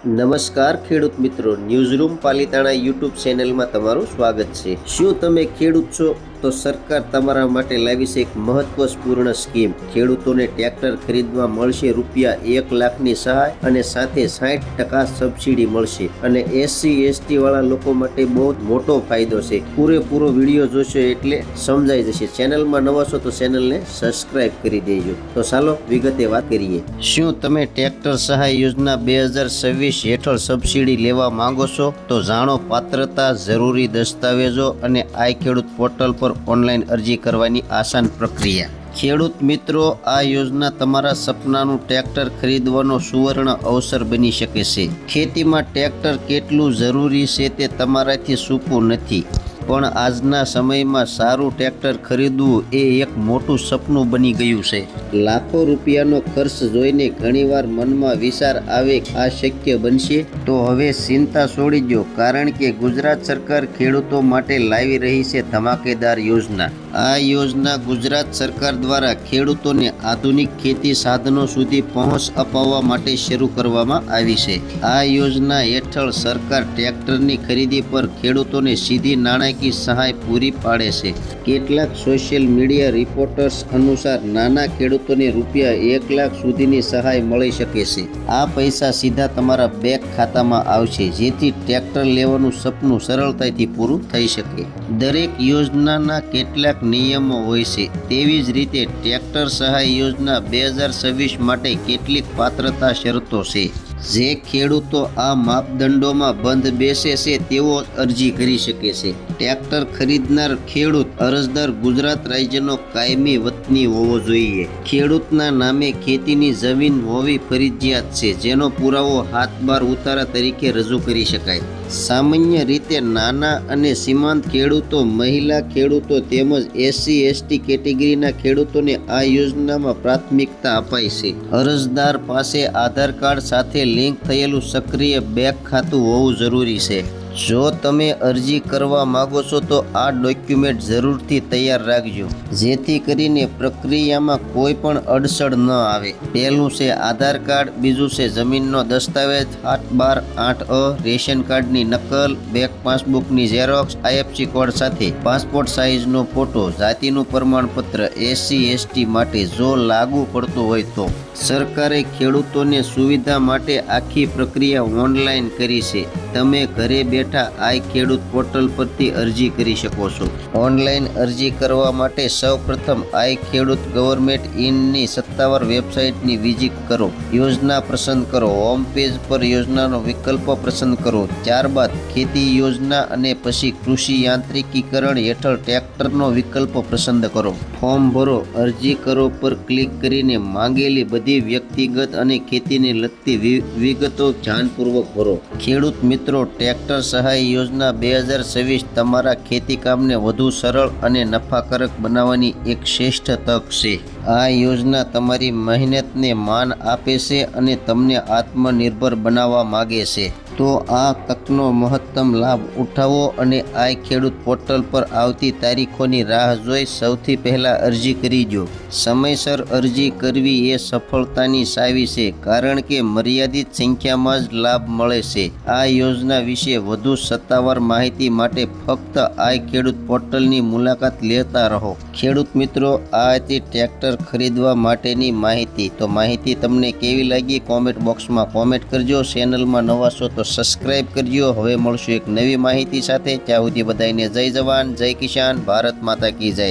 નમસ્કાર ખેડૂત મિત્રો, ન્યૂઝરૂમ પાલિતાણા યુટ્યુબ ચેનલમાં તમારું સ્વાગત છે। શું તમે ખેડૂત છો તો સરકાર તમારા માટે લાવી છે એક મહત્વપૂર્ણ સ્કીમ। ખેડૂતોને ટ્રેક્ટર ખરીદવા મળશે ₹1 લાખની સહાય અને સાથે 60% સબસિડી મળશે અને SC/ST વાળા લોકો માટે બહુ મોટો ફાયદો છે। પૂરેપૂરો વિડીયો જોશો એટલે સમજાઈ જશે। ચેનલમાં નવા છો તો ચેનલને સબસ્ક્રાઇબ કરી દેજો। તો ચાલો વિગતે વાત કરીએ। શું તમે ટ્રેક્ટર સહાય યોજના 2026 હેઠળ સબસિડી લેવા માંગો છો? તો જાણો પાત્રતા, જરૂરી દસ્તાવેજો અને આઈ ખેડૂત પોર્ટલ પર ઓનલાઈન અરજી કરવાની આસાન પ્રક્રિયા। ખેડૂત મિત્રો, આ યોજના તમારા સપનાનું ટ્રેક્ટર ખરીદવાનો સુવર્ણ અવસર બની શકે છે। ખેતીમાં ટ્રેક્ટર કેટલું જરૂરી છે તે તમારાથી છૂપું નથી, પણ આજના સમયમાં સારું ટ્રેક્ટર ખરીદવું એ એક મોટું સપનું બની ગયું છે। લાખો રૂપિયાનો ખર્ચ જોઈને ઘણીવાર મનમાં વિચાર આવે આ શક્ય બનશે? તો હવે ચિંતા છોડી દો, કારણ કે ગુજરાત સરકાર ખેડૂતો માટે લાવી રહી છે ધમાકેદાર યોજના। આ યોજના ગુજરાત સરકાર દ્વારા ખેડૂતોને આધુનિક ખેતી સાધનો સુધી પહોંચ અપાવવા માટે શરૂ કરવામાં આવી છે। આ યોજના હેઠળ સરકાર ટ્રેક્ટરની ખરીદી પર ખેડૂતોને સીધી નાણાકીય સહાય પૂરી પાડે છે। કેટલાક સોશિયલ મીડિયા રિપોર્ટર્સ અનુસાર નાના ખેડૂતોને ₹1 લાખ સુધીની સહાય મળી શકે છે। આ પૈસા સીધા તમારા બેંક ખાતામાં આવશે, જેથી ટ્રેક્ટર લેવાનું સપનું સરળતાથી પૂરું થઈ શકે। દરેક યોજનાના કેટલાક નિયમો હોય છે, તેવી જ રીતે ટ્રેક્ટર સહાય યોજના 2026 માટે કેટલીક પાત્રતા શરતો છે। જે ખેડૂતો આ માપદંડોમાં બંધ બેસે છે તેઓ અરજી કરી શકે છે। ટ્રેક્ટર ખરીદનાર ખેડૂત અરજદાર ગુજરાત રાજ્યનો કાયમી વતની હોવો જોઈએ। ખેડૂતના નામે ખેતીની જમીન હોવી ફરજિયાત છે, જેનો પુરાવો હાથ-બાર ઉતારા તરીકે રજૂ કરી શકાય। સામાન્ય રીતે નાના અને સીમાંત ખેડૂતો, મહિલા ખેડૂતો તેમજ SC/ST કેટેગરીના ખેડૂતોને આ યોજનામાં પ્રાથમિકતા અપાય છે। અરજદાર પાસે આધાર કાર્ડ સાથે લિંક થયેલું સક્રિય બેંક ખાતું હોવું જરૂરી છે। જો તમે અરજી કરવા માંગો છો તો આ ડોક્યુમેન્ટ જરૂરથી તૈયાર રાખજો, જેથી કરીને પ્રક્રિયામાં કોઈ પણ અડચણ ન આવે। પહેલું છે આધાર કાર્ડ, બીજું છે જમીનનો દસ્તાવેજ 8/12/8A, રેશન કાર્ડની નકલ, બેંક પાસબુકની ઝેરોક્સ, IFSC કોડ સાથે પાસપોર્ટ સાઇઝનો ફોટો, જાતિનું પ્રમાણપત્ર। SC/ST માટે જો લાગુ પડતું હોય તો સરકારે ખેડૂતોને સુવિધા માટે આખી પ્રક્રિયા ઓનલાઈન કરી છે। તમે ઘરે બેઠા આઈ ખેડૂત પોર્ટલ પરથી અરજી કરી શકો છો। ઓનલાઈન અરજી કરવા માટે સૌપ્રથમ આઈ ખેડૂત ગવર્મેન્ટ ઇનની સત્તાવાર વેબસાઇટની વિઝિટ કરો। યોજના પસંદ કરો, હોમ પેજ પર યોજનાનો વિકલ્પ પસંદ કરો, ત્યારબાદ ખેતી યોજના અને પછી કૃષિ યાંત્રિકીકરણ હેઠળ ટ્રેક્ટરનો વિકલ્પ પસંદ કરો। ફોર્મ ભરો, અરજી કરો પર ક્લિક કરીને માંગેલી બધી વ્યક્તિગત અને ખેતીને લગતી વિગતો ધ્યાનપૂર્વક ભરો। ખેડૂત મિત્રો, ટ્રેક્ટર સહાય યોજના 2026 તમારા ખેતીકામને વધુ સરળ અને નફાકારક બનાવવાની એક શ્રેષ્ઠ તક છે। આ યોજના તમારી મહેનતને માન આપે છે અને તમને આત્મનિર્ભર બનાવવા માગે છે। તો આ તકનો મહત્તમ લાભ ઉઠાવો અને આઈ ખેડૂત પોર્ટલ પર આવતી તારીખોની રાહ જોઈ સૌથી પહેલા અરજી કરી દો। સમયસર અરજી કરવી એ સફળતાની ચાવી છે, કારણ કે મર્યાદિત સંખ્યામાં જ લાભ મળે છે। આ યોજના વિશે વધુ સત્તાવાર માહિતી માટે ફક્ત આઈ ખેડૂત પોર્ટલની મુલાકાત લેતા રહો। ખેડૂત મિત્રો, આ હતી ટ્રેક્ટર ખરીદવા માટેની માહિતી। તો માહિતી તમને કેવી લાગી કોમેન્ટ બોક્સમાં કોમેન્ટ કરજો। ચેનલમાં નવા છો તો સબસ્ક્રાઇબ કરજો। હવે મળશું એક નવી માહિતી સાથે। ત્યાં સુધી બધાને જય જવાન, જય કિસાન, ભારત માતા કી જય।